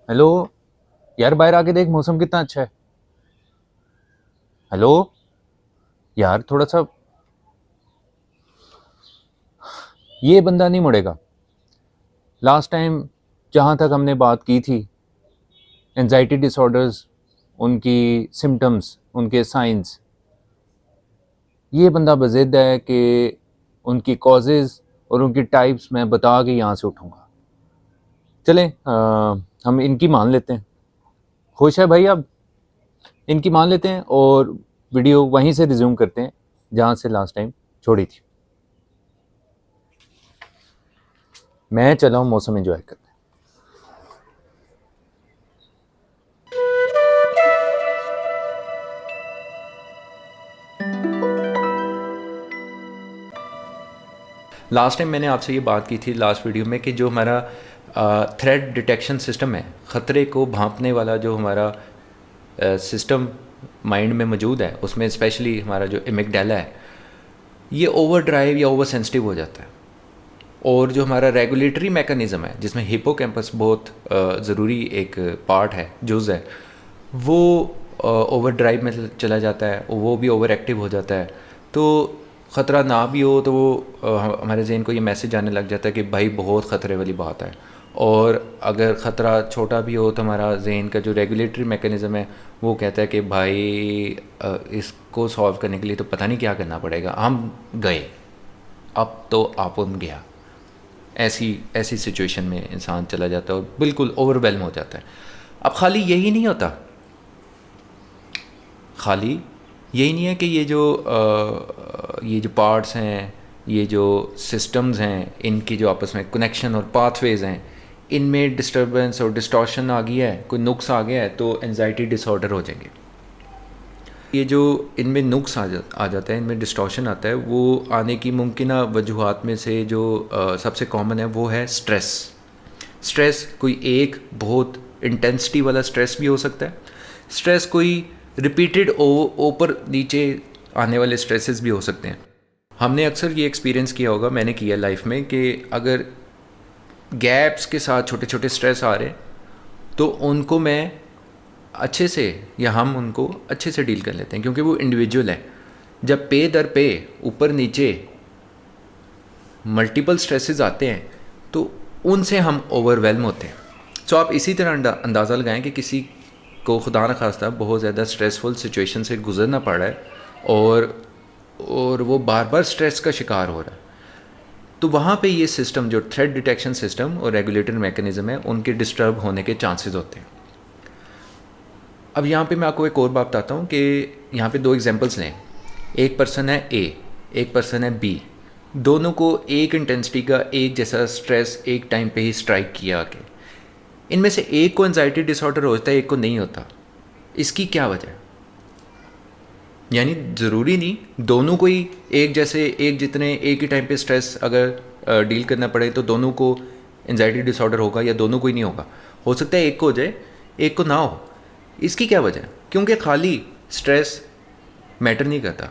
Hello. यार बाहर आके देख, मौसम कितना अच्छा है। हेलो। यार थोड़ा सा, ये बंदा नहीं मुड़ेगा। लास्ट टाइम जहाँ तक हमने बात की थी, एंजाइटी डिसऑर्डर्स, उनकी सिम्टम्स, उनके साइंस, ये बंदा बज़िद है कि उनकी कॉजेज़ और उनकी टाइप्स मैं बता के यहाँ से उठूँगा। चलें, हम इनकी मान लेते हैं। खुश है भाई? अब इनकी मान लेते हैं और वीडियो वहीं से रिज्यूम करते हैं जहाँ से लास्ट टाइम छोड़ी थी। मैं चला हूँ मौसम एंजॉय करने। लास्ट टाइम मैंने आपसे ये बात की थी लास्ट वीडियो में कि जो हमारा थ्रेट डिटेक्शन सिस्टम है, ख़तरे को भांपने वाला जो हमारा सिस्टम माइंड में मौजूद है, उसमें स्पेशली हमारा जो एमिगडाला है, ये ओवर ड्राइव या ओवर सेंसिटिव हो जाता है। और जो हमारा रेगुलेटरी मैकेनिज़्म है, जिसमें हिपोकैम्पस बहुत ज़रूरी एक पार्ट है, जुज़ है, वो ओवर ड्राइव में चला जाता है और वो भी ओवर एक्टिव हो जाता है। तो ख़तरा ना भी हो तो वो हमारे जहन को ये मैसेज आने लग जाता है कि भाई बहुत ख़तरे वाली बात है। और अगर ख़तरा छोटा भी हो तो हमारा जहन का जो रेगुलेटरी मैकेनिज़्म है वो कहता है कि भाई इसको सॉल्व करने के लिए तो पता नहीं क्या करना पड़ेगा, हम गए, अब तो आपन गया। ऐसी ऐसी सिचुएशन में इंसान चला जाता है और बिल्कुल ओवरवेलम हो जाता है। अब खाली यही नहीं होता, खाली यही नहीं है कि ये जो पार्ट्स हैं, ये जो सिस्टम्स हैं, इनकी जो आपस में कनेक्शन और पाथवेज़ हैं, इनमें डिस्टर्बेंस और डिस्टॉर्शन आ गया है, कोई नुक्स आ गया है तो एंजाइटी डिसऑर्डर हो जाएंगे। ये जो इनमें नुक्स आ जाता है, इनमें डिस्टॉर्शन आता है, वो आने की मुमकिन वजूहात में से जो सबसे कॉमन है वो है स्ट्रेस। स्ट्रेस कोई एक बहुत इंटेंसिटी वाला स्ट्रेस भी हो सकता है, स्ट्रेस कोई रिपीटेड ऊपर नीचे आने वाले स्ट्रेसेस भी हो सकते हैं। हमने अक्सर ये एक्सपीरियंस किया होगा, मैंने किया लाइफ में, कि अगर गैप्स के साथ छोटे छोटे स्ट्रेस आ रहे हैं तो उनको मैं अच्छे से, या हम उनको अच्छे से डील कर लेते हैं, क्योंकि वो इंडिविजुअल है। जब पे दर पे ऊपर नीचे मल्टीपल स्ट्रेसेस आते हैं तो उनसे हम ओवरवेलम होते हैं। सो आप इसी तरह अंदाज़ा लगाएं कि किसी को खुदा न खास्ता बहुत ज़्यादा स्ट्रेसफुल सिचुएशन से गुजरना पड़ रहा है और वो बार बार स्ट्रेस का शिकार हो रहा है, तो वहाँ पे ये सिस्टम, जो थ्रेट डिटेक्शन सिस्टम और रेगुलेटरी मैकेनिज़्म है, उनके डिस्टर्ब होने के चांसेस होते हैं। अब यहाँ पे मैं आपको एक और बात बताता हूँ कि यहाँ पे दो एग्जांपल्स लें। एक पर्सन है ए, एक पर्सन है बी। दोनों को एक इंटेंसिटी का एक जैसा स्ट्रेस एक टाइम पे ही स्ट्राइक किया आके, इनमें से एक को एंजाइटी डिसऑर्डर होता है, एक को नहीं होता। इसकी क्या वजह है? यानी ज़रूरी नहीं दोनों को ही एक जैसे, एक जितने एक ही टाइम पे स्ट्रेस अगर डील करना पड़े तो दोनों को एंजाइटी डिसऑर्डर होगा, या दोनों को ही नहीं होगा। हो सकता है एक को हो जाए, एक को ना हो। इसकी क्या वजह है? क्योंकि खाली स्ट्रेस मैटर नहीं करता।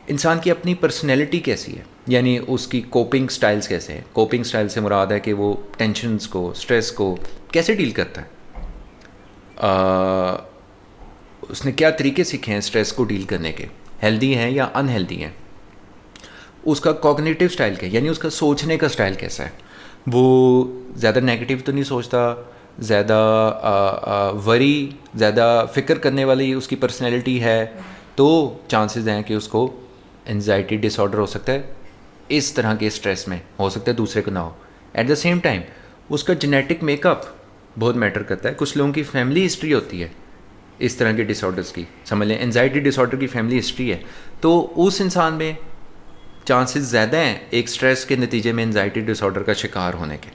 इंसान की अपनी पर्सनैलिटी कैसी है, यानी उसकी कोपिंग स्टाइल्स कैसे हैं। कोपिंग स्टाइल से मुराद है कि वो टेंशन्स को, स्ट्रेस को कैसे डील करता है, उसने क्या तरीके सीखे हैं स्ट्रेस को डील करने के, हेल्दी हैं या अनहेल्दी हैं। उसका कॉग्निटिव स्टाइल क्या है, यानी उसका सोचने का स्टाइल कैसा है। वो ज़्यादा नेगेटिव तो नहीं सोचता, ज़्यादा वरी, ज़्यादा फ़िक्र करने वाली उसकी पर्सनैलिटी है, तो चांसेस हैं कि उसको एंजाइटी डिसऑर्डर हो सकता है। इस तरह के स्ट्रेस में हो सकता है दूसरे को ना हो। एट द सेम टाइम उसका जेनेटिक मेकअप बहुत मैटर करता है। कुछ लोगों की फैमिली हिस्ट्री होती है इस तरह के डिसऑर्डर्स की, समझ लें एंजाइटी डिसऑर्डर की फैमिली हिस्ट्री है, तो उस इंसान में चांसेस ज़्यादा हैं एक स्ट्रेस के नतीजे में एंजाइटी डिसऑर्डर का शिकार होने के।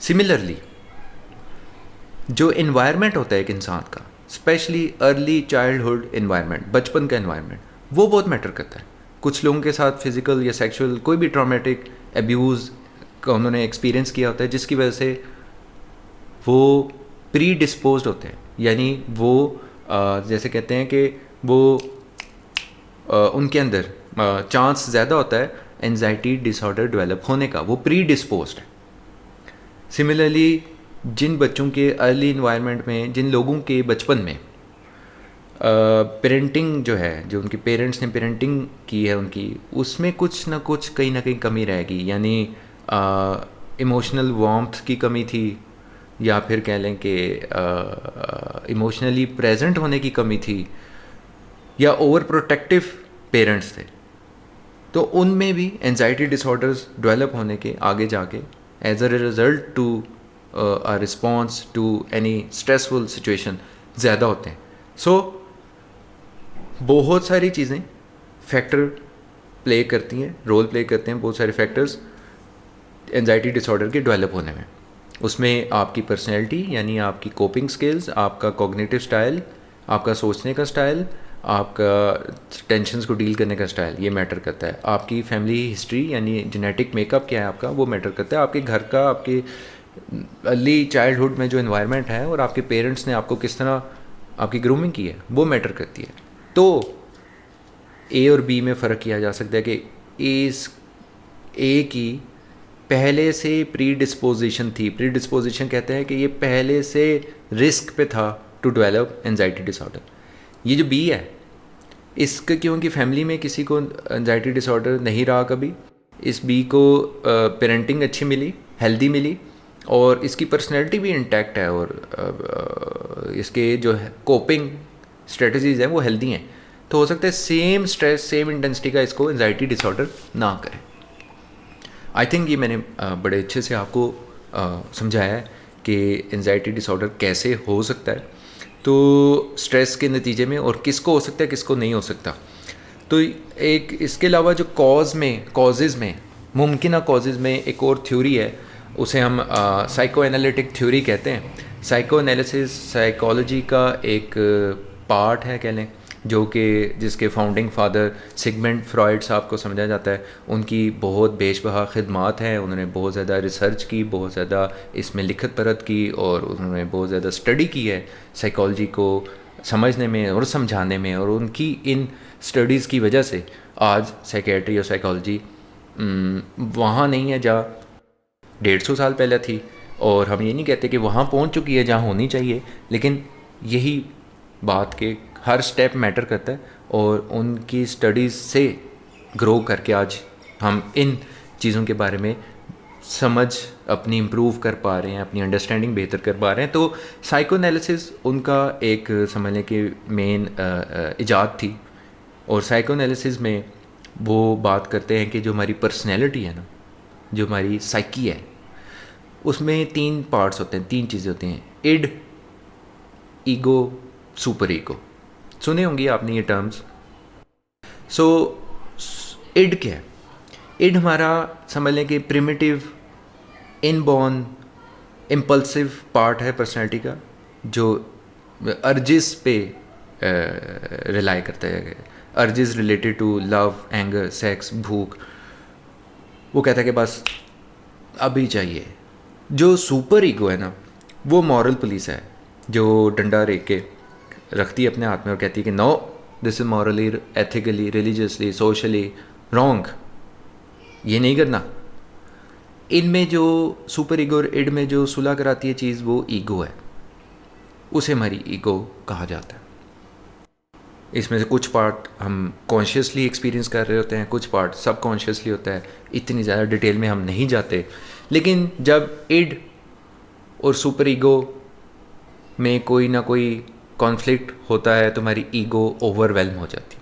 सिमिलरली जो इन्वायरमेंट होता है एक इंसान का, स्पेशली अर्ली चाइल्डहुड इन्वायरमेंट, बचपन का इन्वायरमेंट, वो बहुत मैटर करता है। कुछ लोगों के साथ फिज़िकल या सेक्सुअल कोई भी ट्रॉमेटिक एब्यूज़ का उन्होंने एक्सपीरियंस किया होता है, जिसकी वजह से वो प्री डिस्पोज होते हैं, यानी वो जैसे कहते हैं कि वो उनके अंदर चांस ज़्यादा होता है एंजाइटी डिसऑर्डर डेवलप होने का, वो प्री डिस्पोज्ड है। सिमिलरली जिन बच्चों के अर्ली इन्वायरमेंट में, जिन लोगों के बचपन में पेरेंटिंग जो है, जो उनके पेरेंट्स ने पेरेंटिंग की है उनकी, उसमें कुछ ना कुछ कहीं ना कहीं कमी रहेगी। यानी इमोशनल वार्मथ की कमी थी, या फिर कह लें कि इमोशनली प्रेजेंट होने की कमी थी, या ओवर प्रोटेक्टिव पेरेंट्स थे। तो उनमें भी एंजाइटी डिसऑर्डर्स डेवलप होने के आगे जाके as a result to a response to any stressful situation ज़्यादा होते हैं। सो बहुत सारी चीज़ें फैक्टर प्ले करती हैं, रोल प्ले करते हैं बहुत सारे फैक्टर्स एंजाइटी डिसऑर्डर के डेवलप होने में। उसमें आपकी पर्सनैलिटी, यानी आपकी कोपिंग स्किल्स, आपका कॉग्निटिव स्टाइल, आपका सोचने का स्टाइल, आपका टेंशन्स को डील करने का स्टाइल, ये मैटर करता है। आपकी फैमिली हिस्ट्री यानी जेनेटिक मेकअप क्या है आपका, वो मैटर करता है। आपके घर का, आपके अर्ली चाइल्डहुड में जो इन्वायरमेंट है और आपके पेरेंट्स ने आपको किस तरह आपकी ग्रूमिंग की है, वो मैटर करती है। तो ए और बी में फ़र्क किया जा सकता है कि ए की पहले से प्री डिस्पोजिशन थी। प्री डिस्पोजिशन कहते हैं कि ये पहले से रिस्क पे था टू डेवलप एंजाइटी डिसऑर्डर। ये जो बी है, इसका क्योंकि फैमिली में किसी को एंजाइटी डिसऑर्डर नहीं रहा कभी, इस बी को पेरेंटिंग अच्छी मिली, हेल्दी मिली, और इसकी पर्सनैलिटी भी इंटैक्ट है, और इसके जो है कोपिंग स्ट्रेटजीज़ हैं वो हेल्दी हैं। तो हो सकता है सेम स्ट्रेस, सेम इंटेंसिटी का इसको एंजाइटी डिसऑर्डर ना करें। आई थिंक ये मैंने बड़े अच्छे से आपको समझाया है कि एंजाइटी डिसऑर्डर कैसे हो सकता है, तो स्ट्रेस के नतीजे में, और किसको हो सकता है किसको नहीं हो सकता। तो एक इसके अलावा जो कॉजेज़ में मुमकिन कॉजेज़ में एक और थ्योरी है, उसे हम साइको एनालिटिक थ्योरी कहते हैं। साइको एनालिसिस साइकोलॉजी का एक पार्ट है कह लें, जो कि जिसके फाउंडिंग फादर सिगमंड फ्रॉइड साहब को समझा जाता है। उनकी बहुत बेशबहा खिदमात हैं, उन्होंने बहुत ज़्यादा रिसर्च की, बहुत ज़्यादा इसमें लिखत परत की, और उन्होंने बहुत ज़्यादा स्टडी की है साइकोलॉजी को समझने में और समझाने में। और उनकी इन स्टडीज़ की वजह से आज साइकेट्री और साइकोलॉजी वहाँ नहीं है जहाँ 150 साल पहले थी, और हम ये नहीं कहते कि वहाँ पहुँच चुकी है जहाँ होनी चाहिए, लेकिन यही बात के हर स्टेप मैटर करता है, और उनकी स्टडीज़ से ग्रो करके आज हम इन चीज़ों के बारे में समझ अपनी इम्प्रूव कर पा रहे हैं, अपनी अंडरस्टैंडिंग बेहतर कर पा रहे हैं। तो साइको एनालिसिस उनका एक समझ लें कि मेन इजाद थी, और साइको एनालिसिस में वो बात करते हैं कि जो हमारी पर्सनैलिटी है ना, जो हमारी साइकी है, उसमें 3 पार्ट्स होते हैं, 3 चीज़ें होती हैं। Id, ego, super ego. सुने होंगे आपने ये टर्म्स। सो इड क्या है? इड हमारा समझ लें कि प्रिमिटिव, इनबॉर्न, इम्पल्सिव पार्ट है पर्सनैलिटी का, जो अर्जिस पे रिलाई करता है। Urges related to love, anger, sex, भूख। वो कहता है कि बस अभी चाहिए। जो सुपर ईगो है ना, वो मॉरल पुलिस है, जो डंडा रेख के रखती है अपने हाथ में और कहती है कि no, this is morally, ethically, religiously, socially wrong, ये नहीं करना। इनमें जो सुपर ईगो और इड में जो सुलह कराती है चीज़, वो ईगो है, उसे हमारी ईगो कहा जाता है। इसमें से कुछ पार्ट हम कॉन्शियसली एक्सपीरियंस कर रहे होते हैं, कुछ पार्ट सब कॉन्शियसली होता है। इतनी ज़्यादा डिटेल में हम नहीं जाते, लेकिन जब इड और सुपर ईगो में कोई ना कोई कॉन्फ्लिक्ट होता है तो हमारी ईगो ओवरवेल्म हो जाती है।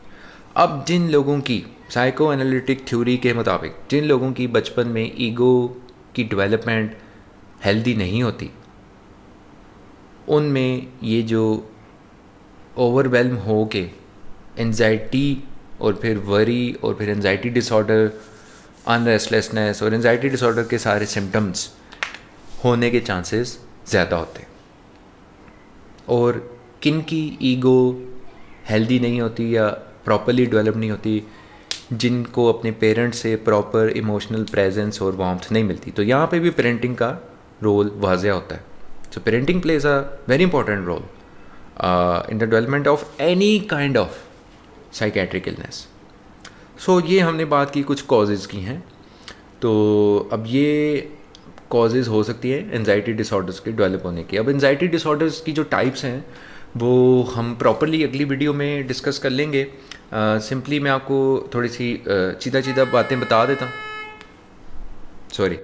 अब जिन लोगों की साइको एनालिटिक थ्योरी के मुताबिक जिन लोगों की बचपन में ईगो की डेवलपमेंट हेल्दी नहीं होती, उनमें ये जो ओवरवेल्म हो के एंजाइटी और फिर वरी और फिर एंजाइटी डिसऑर्डर, अनरेस्टलेसनेस और एंजाइटी डिसऑर्डर के सारे सिम्टम्स होने के चांसेस ज़्यादा होते हैं। और किन की ईगो हेल्दी नहीं होती या प्रॉपरली डेवलप नहीं होती, जिनको अपने पेरेंट्स से प्रॉपर इमोशनल प्रेजेंस और वार्मथ नहीं मिलती। तो यहाँ पे भी पेरेंटिंग का रोल वाज़ेह होता है। So parenting plays a very important role in the development of any kind of psychiatric illness. So ये हमने बात की कुछ कॉजेज़ की हैं। तो अब ये कॉजेज़ हो सकती है एंजाइटी डिसऑर्डर्स के डेवलप होने की। अब एंजाइटी डिसऑर्डर्स की जो टाइप्स हैं वो हम प्रॉपरली अगली वीडियो में डिस्कस कर लेंगे। सिंपली मैं आपको थोड़ी सी सीधा सीधा बातें बता देता हूँ। सॉरी,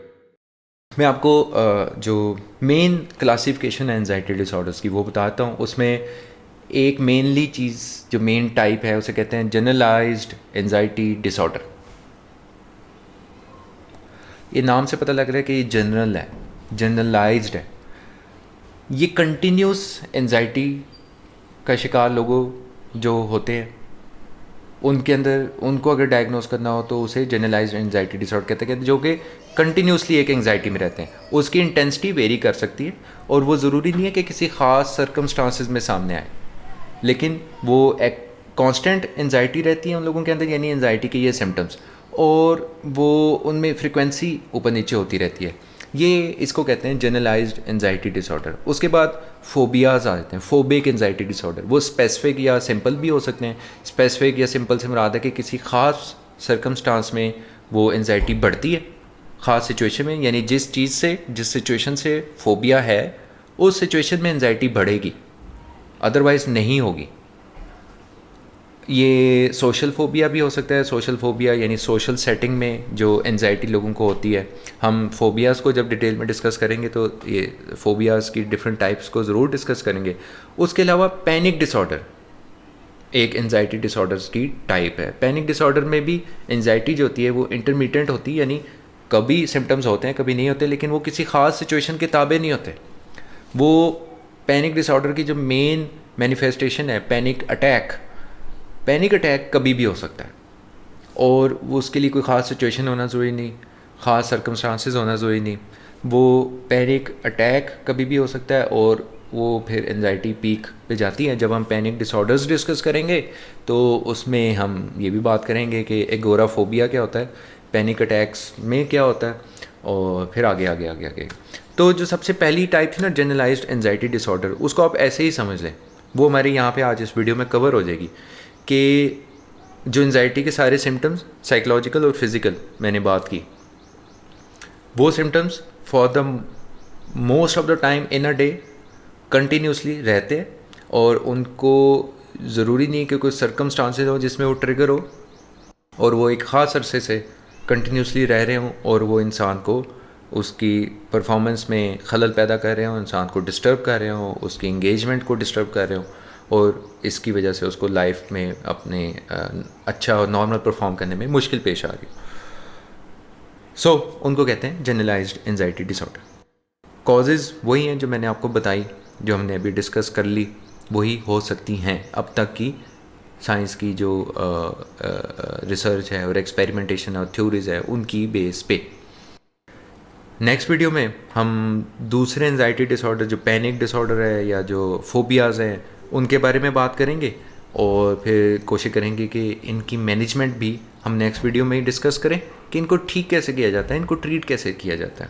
मैं आपको जो मेन क्लासिफिकेशन है एंजाइटी डिसऑर्डर्स की वो बताता हूँ। उसमें एक मेनली चीज़ जो मेन टाइप है उसे कहते हैं जनरलाइज्ड एंजाइटी डिसऑर्डर। ये नाम से पता लग रहा है कि ये जनरल है, जनरलाइज्ड है। ये कंटिन्यूस एंजाइटी का शिकार लोगों जो होते हैं उनके अंदर, उनको अगर डायग्नोस करना हो तो उसे जनरलाइज्ड एंजाइटी डिसऑर्डर कहते हैं, जो कि कंटिन्यूसली एक एंजाइटी में रहते हैं। उसकी इंटेंसिटी वेरी कर सकती है और वो ज़रूरी नहीं है कि किसी ख़ास सर्कमस्टांसिस में सामने आए, लेकिन वो एक कांस्टेंट एंजाइटी रहती है उन लोगों के अंदर, यानी एंजाइटी के ये सिम्टम्स, और वो उनमें फ्रिक्वेंसी ऊपर नीचे होती रहती है। ये इसको कहते हैं जनरलाइज्ड एंजाइटी डिसऑर्डर। उसके बाद फोबियाज़ आ जाते हैं, फोबिक एंजाइटी डिसऑर्डर। वो स्पेसिफिक या सिंपल भी हो सकते हैं। स्पेसिफिक या सिंपल से मुराद है कि किसी ख़ास सर्कमस्टांस में वो एंजाइटी बढ़ती है, ख़ास सिचुएशन में, यानी जिस चीज़ से, जिस सिचुएशन से फोबिया है उस सिचुएशन में एंजाइटी बढ़ेगी, अदरवाइज़ नहीं होगी। ये सोशल फोबिया भी हो सकता है। सोशल फोबिया यानी सोशल सेटिंग में जो एंजाइटी लोगों को होती है। हम फोबियाज़ को जब डिटेल में डिस्कस करेंगे तो ये फोबियाज़ की डिफरेंट टाइप्स को ज़रूर डिस्कस करेंगे। उसके अलावा पैनिक डिसऑर्डर एक एंजाइटी डिसऑर्डर्स की टाइप है। पैनिक डिसऑर्डर में भी एंजाइटी जो होती है वो इंटरमीडिएट होती है, यानी कभी सिम्टम्स होते हैं कभी नहीं होते, लेकिन वो किसी ख़ास सिचुएशन के ताबे नहीं होते। वो पैनिक डिसऑर्डर की जो मेन मैनिफेस्टेशन है पैनिक अटैक, पैनिक अटैक कभी भी हो सकता है और वो उसके लिए कोई ख़ास सिचुएशन होना ज़रूरी नहीं, ख़ास सर्कमस्टांसेस होना ज़रूरी नहीं। वो पैनिक अटैक कभी भी हो सकता है और वो फिर एंजाइटी पीक पे जाती है। जब हम पैनिक डिसऑर्डर्स डिस्कस करेंगे तो उसमें हम ये भी बात करेंगे कि एगोराफोबिया क्या होता है, पैनिक अटैक्स में क्या होता है, और फिर आगे आगे आगे आगे। तो जो सबसे पहली टाइप थी ना जनरलाइज्ड एंजाइटी डिसऑर्डर, उसको आप ऐसे ही समझ लें, वो हमारे यहाँ पे आज इस वीडियो में कवर हो जाएगी कि जो एंजाइटी के सारे सिम्टम्स साइकोलॉजिकल और फिज़िकल मैंने बात की, वो symptoms for the most of the time in a day continuously रहते हैं और उनको ज़रूरी नहीं कि कोई सर्कमस्टांसेस हो जिसमें वो ट्रिगर हो और वो एक ख़ास अरसे से कंटिन्यूसली रह रहे हों और वो इंसान को उसकी परफॉर्मेंस में खलल पैदा कर रहे हों, इंसान को डिस्टर्ब कर रहे हों, उसकी इंगेजमेंट को डिस्टर्ब कर रहे हों और इसकी वजह से उसको लाइफ में अपने अच्छा और नॉर्मल परफॉर्म करने में मुश्किल पेश आ रही। सो उनको कहते हैं जनरलाइज्ड एंजाइटी डिसऑर्डर। कॉजेज़ वही हैं जो मैंने आपको बताई, जो हमने अभी डिस्कस कर ली, वही हो सकती हैं अब तक की साइंस की जो रिसर्च है और एक्सपेरिमेंटेशन और थ्योरीज़ है उनकी बेस पे। नेक्स्ट वीडियो में हम दूसरे एंजाइटी डिसऑर्डर जो पैनिक डिसऑर्डर है या जो फोबियाज़ हैं उनके बारे में बात करेंगे और फिर कोशिश करेंगे कि इनकी मैनेजमेंट भी हम नेक्स्ट वीडियो में ही डिस्कस करें कि इनको ठीक कैसे किया जाता है, इनको ट्रीट कैसे किया जाता है।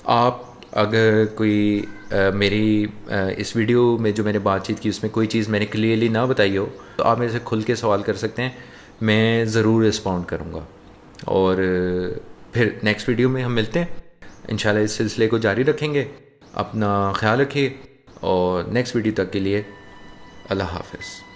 आप अगर कोई मेरी इस वीडियो में जो मैंने बातचीत की उसमें कोई चीज़ मैंने क्लियरली ना बताई हो तो आप मेरे से खुल के सवाल कर सकते हैं, मैं ज़रूर रिस्पॉन्ड करूँगा। और फिर नेक्स्ट वीडियो में हम मिलते हैं इंशाल्लाह। इस सिलसिले को जारी रखेंगे। अपना ख्याल रखिए और नेक्स्ट वीडियो तक के लिए अल्लाह हाफ़िज़।